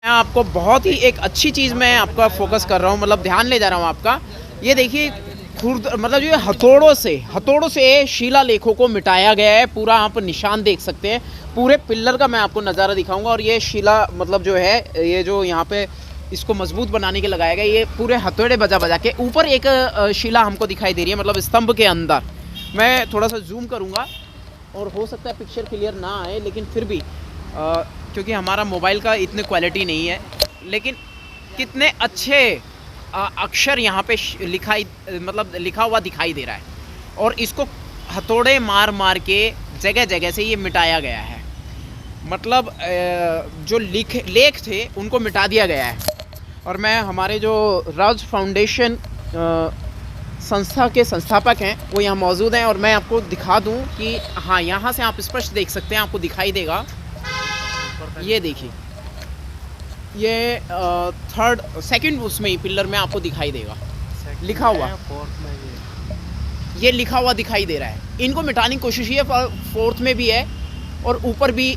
मैं आपको बहुत ही एक अच्छी चीज़ मैं आपका फोकस कर रहा हूँ, मतलब ध्यान ले जा रहा हूँ आपका। ये देखिए खुर्द मतलब जो हथौड़ों से शिलालेखों को मिटाया गया है। पूरा आप निशान देख सकते हैं। पूरे पिल्लर का मैं आपको नज़ारा दिखाऊंगा। और ये शिला मतलब जो है, ये जो यहाँ पे इसको मजबूत बनाने के लगाया गया, ये पूरे हथौड़े बजा बजा के ऊपर एक शिला हमको दिखाई दे रही है, मतलब स्तंभ के अंदर। मैं थोड़ा सा जूम करूँगा और हो सकता है पिक्चर क्लियर ना आए, लेकिन फिर भी क्योंकि हमारा मोबाइल का इतनी क्वालिटी नहीं है, लेकिन कितने अच्छे अक्षर यहाँ पे लिखा हुआ दिखाई दे रहा है। और इसको हथौड़े मार मार के जगह जगह से ये मिटाया गया है। मतलब जो लेख थे उनको मिटा दिया गया है। और मैं हमारे जो राज फाउंडेशन संस्था के संस्थापक हैं वो यहाँ मौजूद हैं, और मैं आपको दिखा दूँ कि हाँ, यहाँ से आप स्पष्ट देख सकते हैं, आपको दिखाई देगा। ये देखिए, ये सेकंड उसमें ही पिलर में आपको दिखाई देगा लिखा हुआ, ये लिखा हुआ दिखाई दे रहा है। इनको मिटाने की कोशिश है, फोर्थ में भी है और ऊपर भी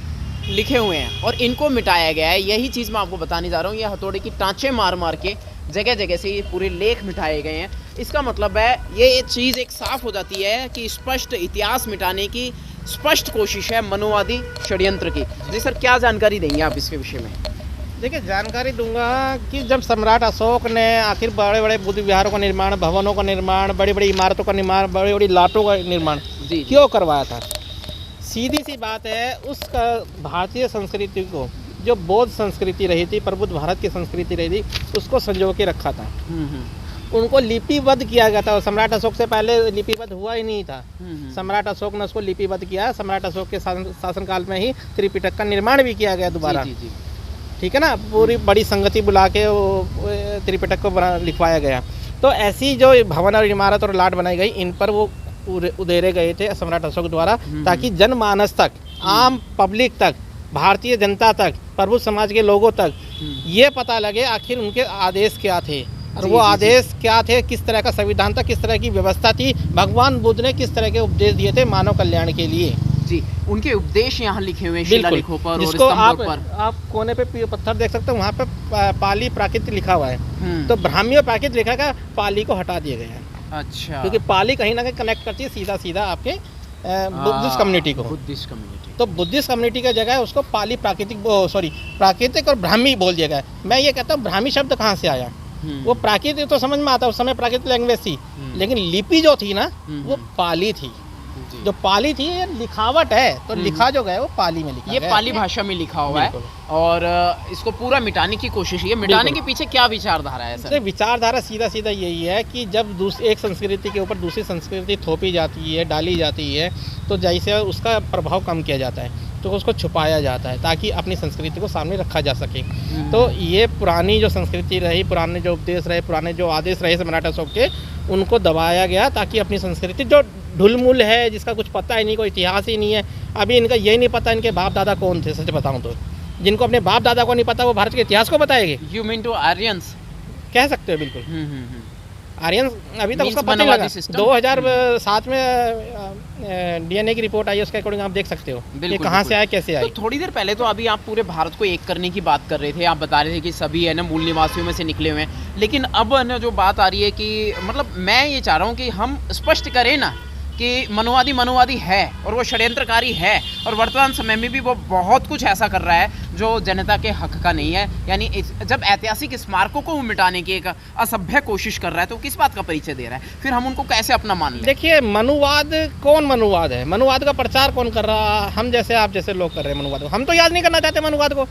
लिखे हुए हैं, और इनको मिटाया गया है। यही चीज़ मैं आपको बताने जा रहा हूँ। ये हथौड़े की टाँचे मार मार के जगह जगह से ये पूरे लेख मिटाए गए हैं। इसका मतलब है ये चीज़ एक साफ हो जाती है कि स्पष्ट इतिहास मिटाने की स्पष्ट कोशिश है मनोवादी षड्यंत्र की। जी सर, क्या जानकारी देंगे आप इसके विषय में? देखिए, जानकारी दूंगा कि जब सम्राट अशोक ने आखिर बड़े बड़े बुद्ध विहारों का निर्माण, भवनों का निर्माण, बड़ी बड़ी इमारतों का निर्माण, बड़ी बड़ी लाटों का निर्माण क्यों करवाया था? सीधी सी बात है, उसका भारतीय संस्कृति को, जो बौद्ध संस्कृति रही थी, प्रबुद्ध भारत की संस्कृति रही थी, उसको संजो के रखा था। उनको लिपिबद्ध किया गया था। सम्राट अशोक से पहले लिपिबद्ध हुआ ही नहीं था। सम्राट अशोक ने उसको लिपिबद्ध किया। सम्राट अशोक के शासनकाल में ही त्रिपिटक का निर्माण भी किया गया दोबारा। ठीक है ना, पूरी बड़ी संगति बुला के त्रिपिटक को लिखवाया गया। तो ऐसी जो भवन और इमारत और लाट बनाई गई, इन पर वो उधेरे गए थे सम्राट अशोक द्वारा, ताकि जनमानस तक, आम पब्लिक तक, भारतीय जनता तक, प्रबुद्ध समाज के लोगों तक ये पता लगे आखिर उनके आदेश क्या थे, और वो आदेश क्या थे, किस तरह का संविधान था, किस तरह की व्यवस्था थी, भगवान बुद्ध ने किस तरह के उपदेश दिए थे मानव कल्याण के लिए। जी, उनके उपदेश यहाँ लिखे हुए हैं शिलालेखों पर और स्तंभों पर। आप कोने पे पत्थर देख सकते हो, वहाँ पे पाली प्राकृत लिखा हुआ है। तो ब्राह्मी और प्राकृत लिखा का पाली को हटा दिया गया है। अच्छा, क्योंकि पाली कहीं ना कहीं कनेक्ट करती है सीधा सीधा आपके बुद्धिस्ट कम्युनिटी को। बुद्धिस्ट कम्युनिटी, तो बुद्धिस्ट कम्युनिटी का जगह है, उसको पाली प्राकृतिक और ब्राह्मी बोल दिया गया है। मैं ये कहता हूँ, ब्राह्मी शब्द कहाँ से आया? वो प्राकृतिक तो समझ में आता है, उस समय प्राकृतिक लैंग्वेज थी, लेकिन लिपि जो थी ना वो पाली थी। जो पाली थी ये लिखावट है, तो लिखा जो गया वो पाली में लिखा, ये पाली भाषा में लिखा हुआ है। और इसको पूरा मिटाने की कोशिश है। मिटाने के पीछे क्या विचारधारा है सर? विचारधारा सीधा सीधा यही है कि जब एक संस्कृति के ऊपर दूसरी संस्कृति थोपी जाती है, डाली जाती है, तो जैसे उसका प्रभाव कम किया जाता है, तो उसको छुपाया जाता है ताकि अपनी संस्कृति को सामने रखा जा सके। तो ये पुरानी जो संस्कृति रही, पुराने जो उपदेश रहे, पुराने जो आदेश रहे सम्राट अशोक के, उनको दबाया गया ताकि अपनी संस्कृति जो ढुलमुल है, जिसका कुछ पता ही नहीं, कोई इतिहास ही नहीं है, अभी इनका यही नहीं पता इनके बाप दादा कौन थे। सच बताऊं तो जिनको अपने बाप दादा को नहीं पता, वो भारत के इतिहास को बताएंगे। यू मीन टू आर्यंस कह सकते हो? बिल्कुल आर्यन अभी तक उसका पता नहीं लगा। 2007 में DNA की रिपोर्ट आई है, उसके अकॉर्डिंग आप देख सकते हो ये कहाँ से आया, कैसे आया। तो थोड़ी देर पहले तो अभी आप पूरे भारत को एक करने की बात कर रहे थे। आप बता रहे थे कि सभी है ना मूल निवासियों में से निकले हुए हैं, लेकिन अब ना जो बात आ रही है कि मतलब मैं ये चाह रहा हूँ कि हम स्पष्ट करें ना कि मनोवादी है और वो षड्यंत्रकारी है, और वर्तमान समय में भी वो बहुत कुछ ऐसा कर रहा है जो जनता के हक का नहीं है। यानी जब ऐतिहासिक स्मारकों को मिटाने की एक असभ्य कोशिश कर रहा है, तो किस बात का परिचय दे रहा है? फिर हम उनको कैसे अपना मान लें? देखिए, मनुवाद कौन मनुवाद है? मनुवाद का प्रचार कौन कर रहा? हम जैसे आप जैसे लोग कर रहे हैं मनुवाद को। हम तो याद नहीं करना चाहते मनुवाद को।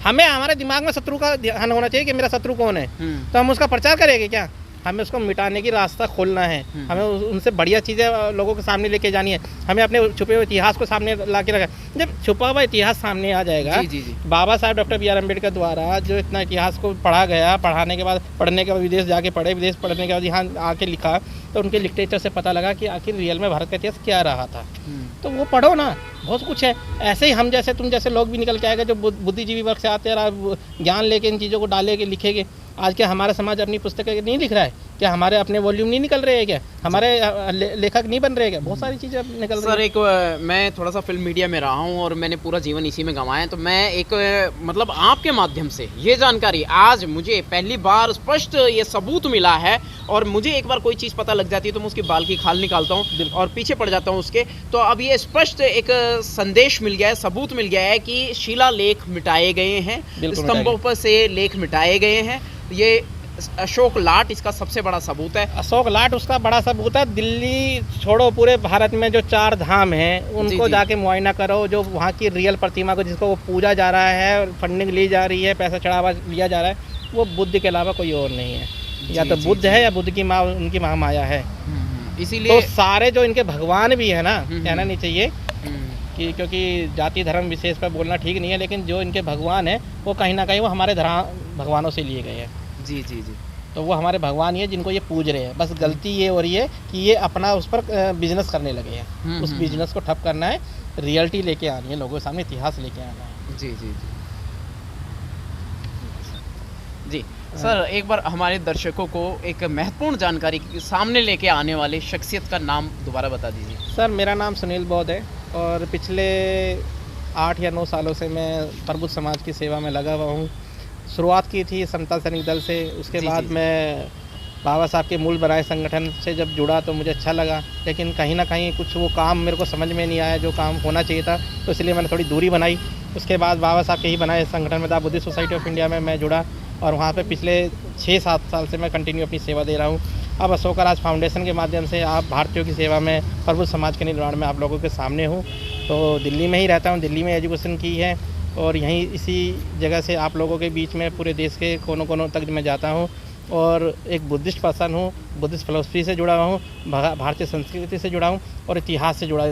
हमें हमारे दिमाग में शत्रु का ध्यान होना चाहिए कि मेरा शत्रु कौन है, तो हम उसका प्रचार करेंगे क्या? हमें उसको मिटाने की रास्ता खोलना है। हमें उनसे बढ़िया चीज़ें लोगों के सामने लेके जानी है। हमें अपने छुपे हुए इतिहास को सामने ला के रखा। जब छुपा हुआ इतिहास सामने आ जाएगा, बाबा साहब डॉक्टर BR अम्बेडकर द्वारा जो इतना इतिहास को पढ़ा गया, पढ़ने के बाद विदेश जाके पढ़े, विदेश पढ़ने के बाद यहाँ आके लिखा, तो उनके लिटरेचर से पता लगा कि आखिर रियल में भारत का इतिहास क्या रहा था। तो वो पढ़ो ना, बहुत कुछ है। ऐसे ही हम जैसे तुम जैसे लोग भी निकल के आएगा, जो बुद्धिजीवी वर्ग से आते हैं, ज्ञान लेके इन चीज़ों को डालेंगे, लिखेंगे। आज क्या हमारा समाज अपनी पुस्तकें नहीं लिख रहा है? क्या हमारे अपने वॉल्यूम नहीं निकल रहे हैं क्या? हमारे लेखक नहीं बन रहे हैं क्या? बहुत सारी चीज़ें अब निकल रही सर एक मैं थोड़ा सा फिल्म मीडिया में रहा हूँ और मैंने पूरा जीवन इसी में गंवाया है, तो मैं एक मतलब आपके माध्यम से ये जानकारी आज मुझे पहली बार स्पष्ट ये सबूत मिला है। और मुझे एक बार कोई चीज़ पता लग जाती है तो मैं उसकी बाल की खाल निकालता हूँ और पीछे पड़ जाता हूँ उसके। तो अब ये स्पष्ट एक संदेश मिल गया है, सबूत मिल गया है कि शिलालेख मिटाए गए हैं, स्तंभों पर से लेख मिटाए गए हैं। ये अशोक लाट इसका सबसे बड़ा सबूत है। अशोक लाट उसका बड़ा सबूत है। दिल्ली छोड़ो, पूरे भारत में जो 4 धाम हैं उनको जाके मुआयना करो, जो वहाँ की रियल प्रतिमा को जिसको वो पूजा जा रहा है, फंडिंग ली जा रही है, पैसा चढ़ावा लिया जा रहा है, वो बुद्ध के अलावा कोई और नहीं है। या तो बुद्ध है या बुद्ध की माँ उनकी महामाया है। इसीलिए तो सारे जो इनके भगवान भी है ना, कहना नहीं चाहिए कि क्योंकि जाति धर्म विशेष पर बोलना ठीक नहीं है, लेकिन जो इनके भगवान है वो कहीं ना कहीं वो हमारे भगवानों से लिए गए हैं। जी जी जी। तो वो हमारे भगवान ही है जिनको ये पूज रहे हैं। बस गलती ये हो रही है कि ये अपना उस पर बिजनेस करने लगे हैं। उस बिजनेस को ठप करना है, रियलिटी लेके आनी है, लोगों के सामने इतिहास लेके आना है। जी जी जी जी। सर एक बार हमारे दर्शकों को एक महत्वपूर्ण जानकारी सामने लेके आने वाले शख्सियत का नाम दोबारा बता दीजिए। सर मेरा नाम सुनील बौद्ध है और पिछले 8 या 9 सालों से मैं प्रबुद्ध समाज की सेवा में लगा हुआ हूँ। शुरुआत की थी समता सैनिक दल से, उसके बाद मैं बाबा साहब के मूल बनाए संगठन से जब जुड़ा तो मुझे अच्छा लगा, लेकिन कहीं ना कहीं कुछ वो काम मेरे को समझ में नहीं आया जो काम होना चाहिए था, तो इसलिए मैंने थोड़ी दूरी बनाई। उसके बाद बाबा साहब के ही बनाए संगठन में the Buddhist society of India में मैं जुड़ा और वहाँ पे पिछले 6-7 साल से मैं कंटिन्यू अपनी सेवा दे रहा हूँ। अब अशोक राज फाउंडेशन के माध्यम से आप भारतीयों की सेवा में, प्रबुद्ध समाज के निर्माण में आप लोगों के सामने हूँ। तो दिल्ली में ही रहता हूँ, दिल्ली में एजुकेशन की है और यहीं इसी जगह से आप लोगों के बीच में पूरे देश के कोनों कोनों तक मैं जाता हूँ और एक बुद्धिस्ट पर्सन हूँ, बुद्धिस्ट फिलोसफी से जुड़ा हुआ हूँ, भारतीय संस्कृति से जुड़ा हूँ और इतिहास से जुड़ा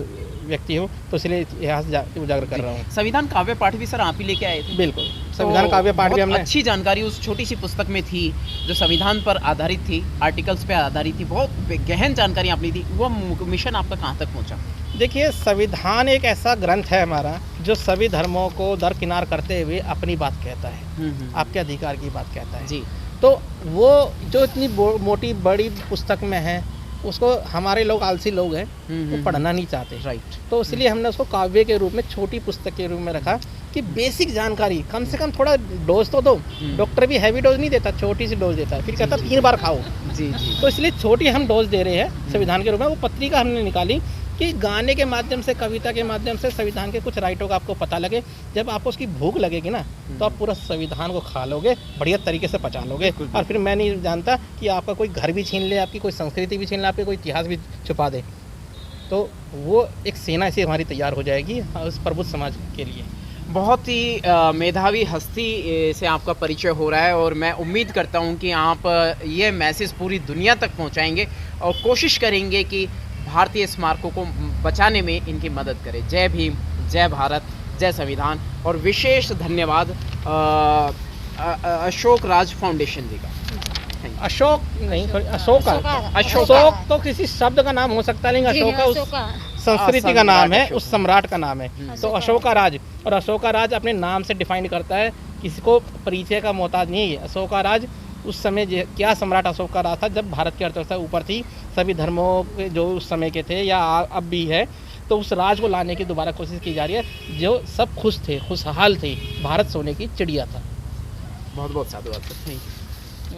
व्यक्ति हूँ, तो इसलिए इतिहास उजागर कर रहा हूँ। संविधान काव्य पाठ भी सर आप ही लेके आए थे? बिल्कुल, संविधान काव्य पाठ भी हमने। अच्छी जानकारी उस छोटी सी पुस्तक में थी जो संविधान पर आधारित थी, आर्टिकल्स पे आधारित थी, बहुत गहन जानकारी आपने दी। वो मिशन आपका कहाँ तक पहुँचा? देखिए, संविधान एक ऐसा ग्रंथ है हमारा जो सभी धर्मों को दरकिनार करते हुए अपनी बात कहता है, आपके अधिकार की बात कहता है जी। तो वो जो इतनी मोटी बड़ी पुस्तक में है उसको हमारे लोग आलसी लोग हैं, वो पढ़ना नहीं चाहते, राइट। तो इसलिए हमने उसको काव्य के रूप में, छोटी पुस्तक के रूप में रखा कि बेसिक जानकारी, कम से कम थोड़ा डोज तो दो। डॉक्टर भी हैवी डोज नहीं देता, छोटी सी डोज देता है, फिर कहता 3 बार खाओ जी। तो इसलिए छोटी हम डोज दे रहे हैं संविधान के रूप में। वो पत्रिका हमने निकाली कि गाने के माध्यम से, कविता के माध्यम से संविधान के कुछ राइटों का आपको पता लगे। जब आपको उसकी भूख लगेगी ना तो आप पूरा संविधान को खा लोगे, बढ़िया तरीके से पचा लोगे। और फिर मैं नहीं जानता कि आपका कोई घर भी छीन ले, आपकी कोई संस्कृति भी छीन ले, आपके कोई इतिहास भी छुपा दे, तो वो एक सेना ऐसी हमारी तैयार हो जाएगी उस प्रबुद्ध समाज के लिए। बहुत ही मेधावी हस्ती से आपका परिचय हो रहा है और मैं उम्मीद करता हूँ कि आप ये मैसेज पूरी दुनिया तक पहुँचाएंगे और कोशिश करेंगे कि भारतीय स्मारकों को बचाने में इनकी मदद करें। जय भीम, जय भारत, जय संविधान। और विशेष धन्यवाद अशोक राज फाउंडेशन जी का। अशोक नहीं, अशोक तो किसी शब्द का नाम हो सकता है, लेकिन अशोक उस संस्कृति का नाम है, उस सम्राट का नाम है। तो अशोका राज, और अशोका राज अपने नाम से डिफाइन करता है, किसी को परिचय का मोहताज नहीं है। अशोका राज उस समय क्या सम्राट अशोक का राज था जब भारत की अर्थव्यवस्था ऊपर थी, सभी धर्मों के जो उस समय के थे या अब भी है, तो उस राज को लाने की दोबारा कोशिश की जा रही है, जो सब खुश थे, खुशहाल थे, भारत सोने की चिड़िया था। बहुत बहुत साधुवाद।